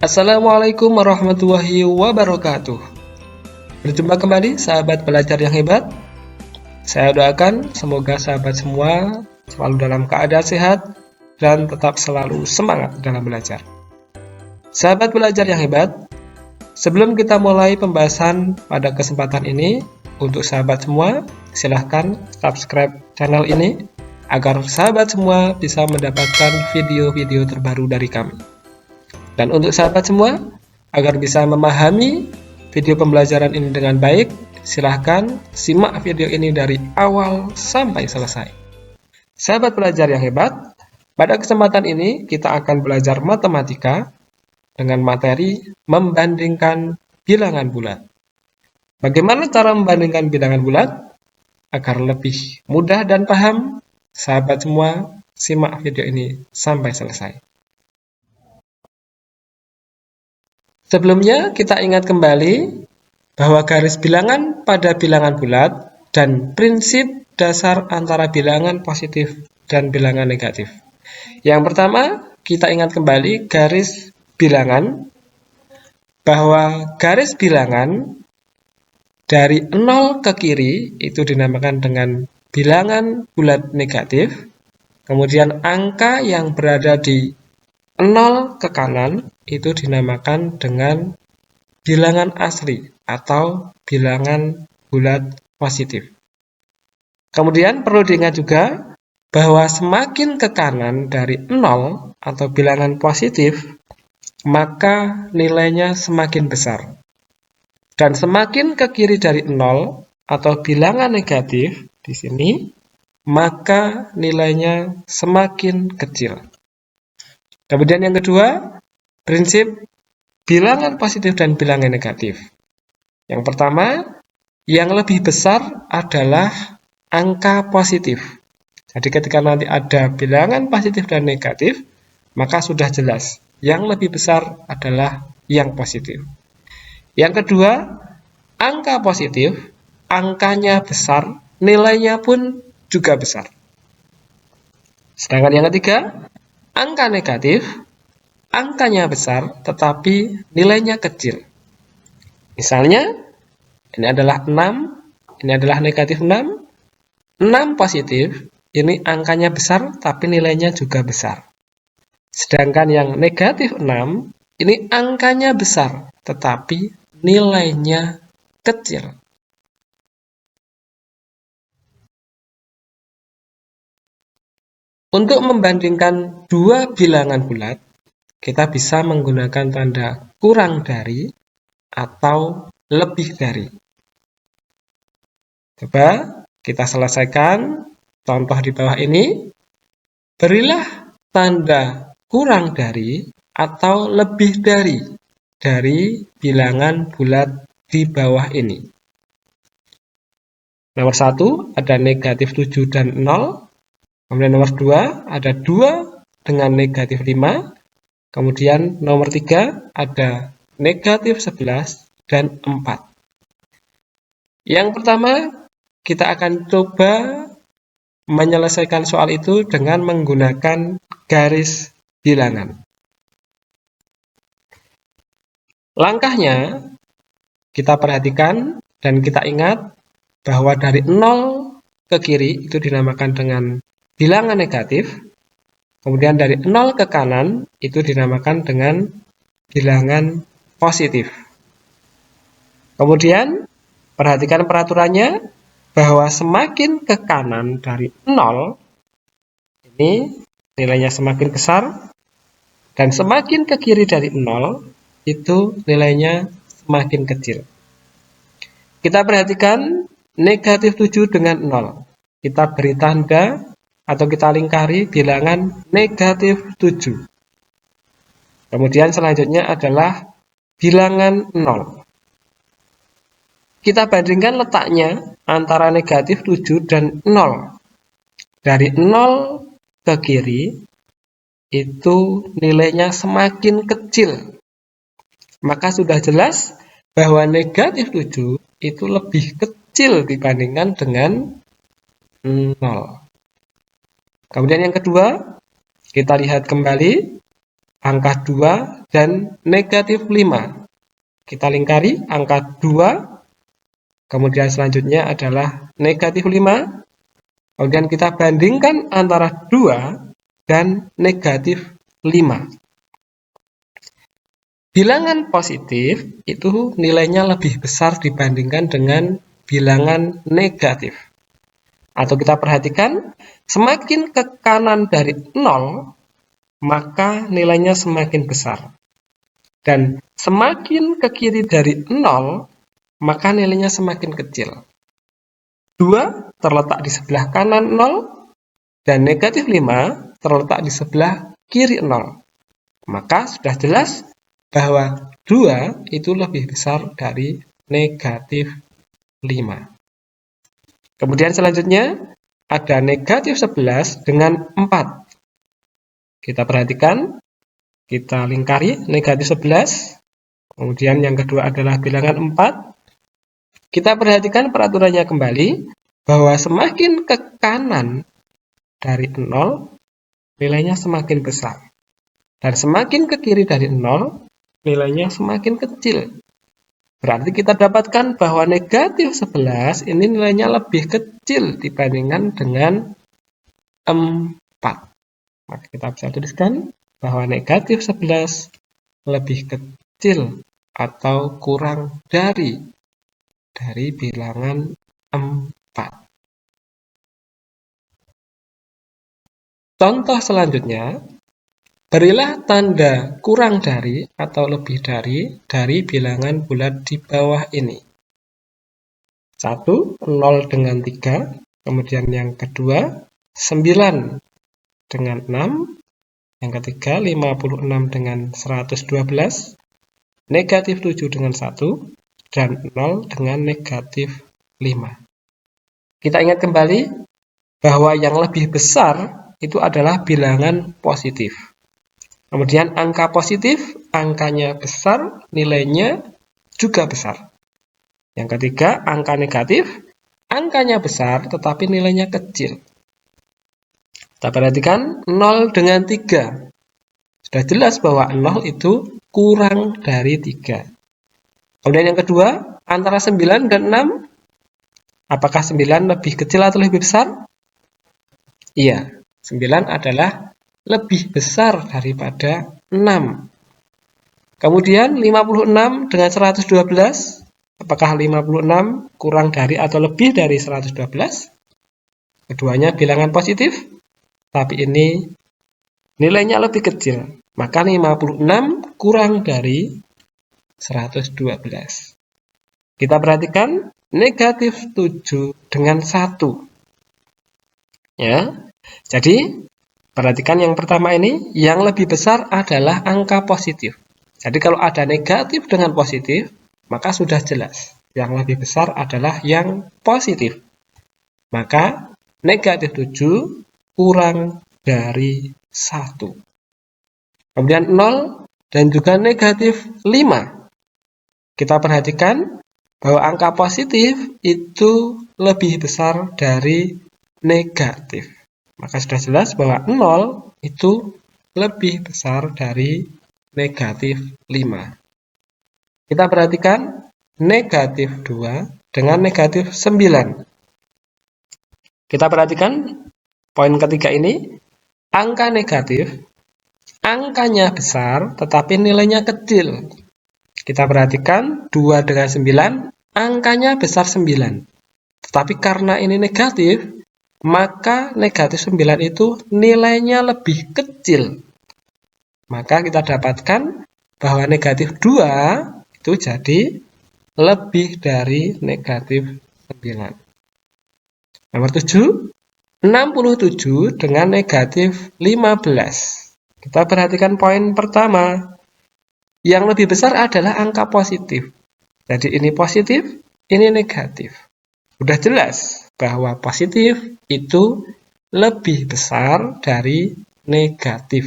Assalamualaikum warahmatullahi wabarakatuh. Berjumpa kembali sahabat belajar yang hebat. Saya doakan semoga sahabat semua selalu dalam keadaan sehat dan tetap selalu semangat dalam belajar. Sahabat belajar yang hebat, sebelum kita mulai pembahasan pada kesempatan ini, untuk sahabat semua silahkan subscribe channel ini agar sahabat semua bisa mendapatkan video-video terbaru dari kami. Dan untuk sahabat semua, agar bisa memahami video pembelajaran ini dengan baik, silahkan simak video ini dari awal sampai selesai. Sahabat belajar yang hebat, pada kesempatan ini kita akan belajar matematika dengan materi membandingkan bilangan bulat. Bagaimana cara membandingkan bilangan bulat? Agar lebih mudah dan paham, sahabat semua simak video ini sampai selesai. Sebelumnya, kita ingat kembali bahwa garis bilangan pada bilangan bulat dan prinsip dasar antara bilangan positif dan bilangan negatif. Yang pertama, kita ingat kembali garis bilangan, bahwa garis bilangan dari 0 ke kiri itu dinamakan dengan bilangan bulat negatif, kemudian angka yang berada di 0 ke kanan itu dinamakan dengan bilangan asli atau bilangan bulat positif. Kemudian perlu diingat juga bahwa semakin ke kanan dari 0 atau bilangan positif, maka nilainya semakin besar. Dan semakin ke kiri dari 0 atau bilangan negatif di sini, maka nilainya semakin kecil. Kemudian yang kedua, prinsip bilangan positif dan bilangan negatif. Yang pertama, yang lebih besar adalah angka positif. Jadi ketika nanti ada bilangan positif dan negatif, maka sudah jelas yang lebih besar adalah yang positif. Yang kedua, angka positif, angkanya besar, nilainya pun juga besar. Sedangkan yang ketiga, angka negatif, angkanya besar tetapi nilainya kecil. Misalnya, ini adalah 6, ini adalah negatif 6, 6 positif, ini angkanya besar tapi nilainya juga besar. Sedangkan yang negatif 6, ini angkanya besar tetapi nilainya kecil. Untuk membandingkan dua bilangan bulat, kita bisa menggunakan tanda kurang dari atau lebih dari. Coba kita selesaikan contoh di bawah ini. Berilah tanda kurang dari atau lebih dari bilangan bulat di bawah ini. Nomor 1 ada negatif 7 dan 0. Kemudian nomor 2 ada 2 dengan negatif 5. Kemudian nomor 3 ada negatif 11 dan 4. Yang pertama, kita akan coba menyelesaikan soal itu dengan menggunakan garis bilangan. Langkahnya, kita perhatikan dan kita ingat bahwa dari 0 ke kiri itu dinamakan dengan bilangan negatif, kemudian dari 0 ke kanan itu dinamakan dengan bilangan positif. Kemudian perhatikan peraturannya bahwa semakin ke kanan dari 0, ini nilainya semakin besar, dan semakin ke kiri dari 0, itu nilainya semakin kecil. Kita perhatikan negatif 7 dengan 0. Kita beri tanda atau kita lingkari bilangan negatif 7. Kemudian selanjutnya adalah bilangan 0. Kita bandingkan letaknya antara negatif 7 dan 0. Dari 0 ke kiri, itu nilainya semakin kecil. Maka sudah jelas bahwa negatif 7 itu lebih kecil dibandingkan dengan 0. Kemudian yang kedua, kita lihat kembali angka 2, dan negatif 5. Kita lingkari angka 2, kemudian selanjutnya adalah negatif 5. Kemudian kita bandingkan antara 2 dan negatif 5. Bilangan positif itu nilainya lebih besar dibandingkan dengan bilangan negatif. Atau kita perhatikan, semakin ke kanan dari 0, maka nilainya semakin besar. Dan semakin ke kiri dari 0, maka nilainya semakin kecil. 2 terletak di sebelah kanan 0, dan negatif 5 terletak di sebelah kiri 0. Maka sudah jelas bahwa 2 itu lebih besar dari negatif 5. Kemudian selanjutnya ada negatif 11 dengan 4. Kita perhatikan, kita lingkari negatif 11. Kemudian yang kedua adalah bilangan 4. Kita perhatikan peraturannya kembali, bahwa semakin ke kanan dari 0, nilainya semakin besar. Dan semakin ke kiri dari 0, nilainya semakin kecil. Berarti kita dapatkan bahwa negatif 11 ini nilainya lebih kecil dibandingkan dengan 4. Maka kita bisa tuliskan bahwa negatif 11 lebih kecil atau kurang dari bilangan 4. Contoh selanjutnya, berilah tanda kurang dari atau lebih dari bilangan bulat di bawah ini. 1, 0 dengan 3, kemudian yang kedua 9 dengan 6, yang ketiga 56 dengan 112, negatif 7 dengan 1, dan 0 dengan negatif 5. Kita ingat kembali bahwa yang lebih besar itu adalah bilangan positif. Kemudian angka positif, angkanya besar, nilainya juga besar. Yang ketiga, angka negatif, angkanya besar tetapi nilainya kecil. Kita perhatikan 0 dengan 3. Sudah jelas bahwa 0 itu kurang dari 3. Kemudian yang kedua, antara 9 dan 6, apakah 9 lebih kecil atau lebih besar? Iya, 9 adalah lebih besar daripada 6. Kemudian 56 dengan 112, apakah 56 kurang dari atau lebih dari 112? Keduanya bilangan positif, tapi ini nilainya lebih kecil. Maka 56 kurang dari 112. Kita perhatikan negatif 7 dengan 1. Ya, jadi perhatikan yang pertama ini, yang lebih besar adalah angka positif. Jadi kalau ada negatif dengan positif, maka sudah jelas. Yang lebih besar adalah yang positif. Maka negatif 7 kurang dari 1. Kemudian 0 dan juga negatif 5. Kita perhatikan bahwa angka positif itu lebih besar dari negatif. Maka sudah jelas bahwa 0 itu lebih besar dari negatif 5. Kita perhatikan negatif 2 dengan negatif 9. Kita perhatikan poin ketiga ini, angka negatif, angkanya besar tetapi nilainya kecil. Kita perhatikan 2 dengan 9, angkanya besar 9. Tetapi karena ini negatif, maka negatif 9 itu nilainya lebih kecil. Maka kita dapatkan bahwa negatif 2 itu jadi lebih dari negatif 9. Nomor 7, 67 dengan negatif 15. Kita perhatikan poin pertama. Yang lebih besar adalah angka positif. Jadi ini positif, ini negatif. Sudah jelas bahwa positif itu lebih besar dari negatif.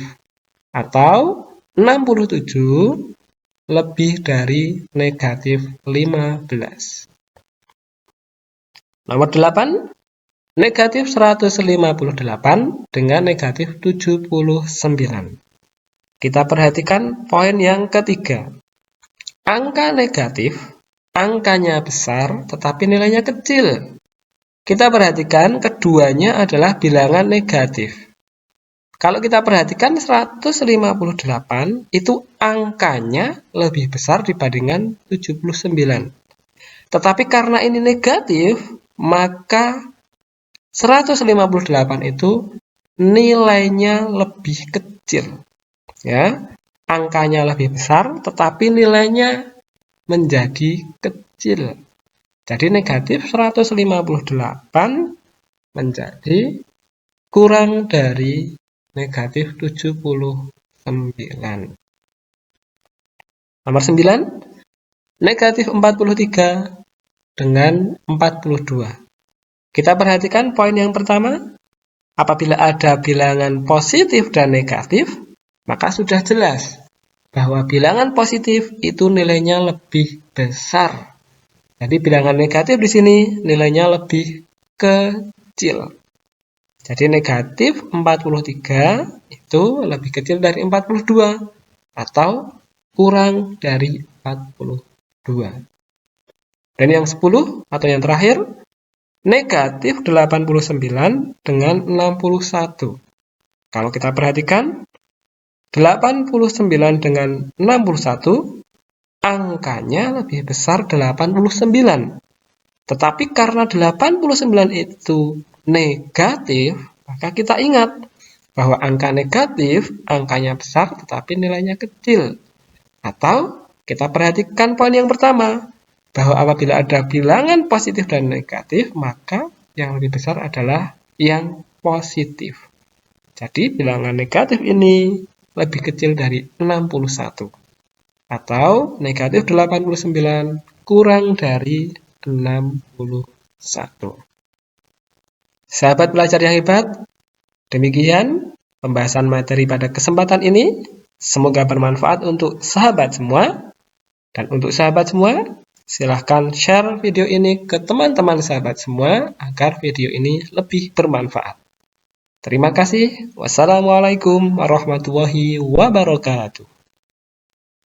Atau 67 lebih dari negatif 15. Nomor 8, negatif 158 dengan negatif 79. Kita perhatikan poin yang ketiga. Angka negatif, angkanya besar tetapi nilainya kecil. Kita perhatikan keduanya adalah bilangan negatif. Kalau kita perhatikan 158 itu angkanya lebih besar dibandingkan 79. Tetapi karena ini negatif, maka 158 itu nilainya lebih kecil. Ya, angkanya lebih besar tetapi nilainya menjadi kecil. Jadi negatif 158 menjadi kurang dari negatif 79. Nomor 9, negatif 43 dengan 42. Kita perhatikan poin yang pertama. Apabila ada bilangan positif dan negatif, maka sudah jelas bahwa bilangan positif itu nilainya lebih besar. Jadi bilangan negatif di sini nilainya lebih kecil. Jadi negatif 43 itu lebih kecil dari 42 atau kurang dari 42. Dan yang 10 atau yang terakhir, negatif 89 dengan 61. Kalau kita perhatikan, 89 dengan 61, angkanya lebih besar 89. Tetapi karena 89 itu negatif, maka kita ingat bahwa angka negatif, angkanya besar tetapi nilainya kecil. Atau kita perhatikan poin yang pertama, bahwa apabila ada bilangan positif dan negatif, maka yang lebih besar adalah yang positif. Jadi bilangan negatif ini lebih kecil dari 61. Atau negatif 89 kurang dari 61. Sahabat belajar yang hebat, demikian pembahasan materi pada kesempatan ini. Semoga bermanfaat untuk sahabat semua. Dan untuk sahabat semua, silahkan share video ini ke teman-teman sahabat semua agar video ini lebih bermanfaat. Terima kasih. Wassalamualaikum warahmatullahi wabarakatuh.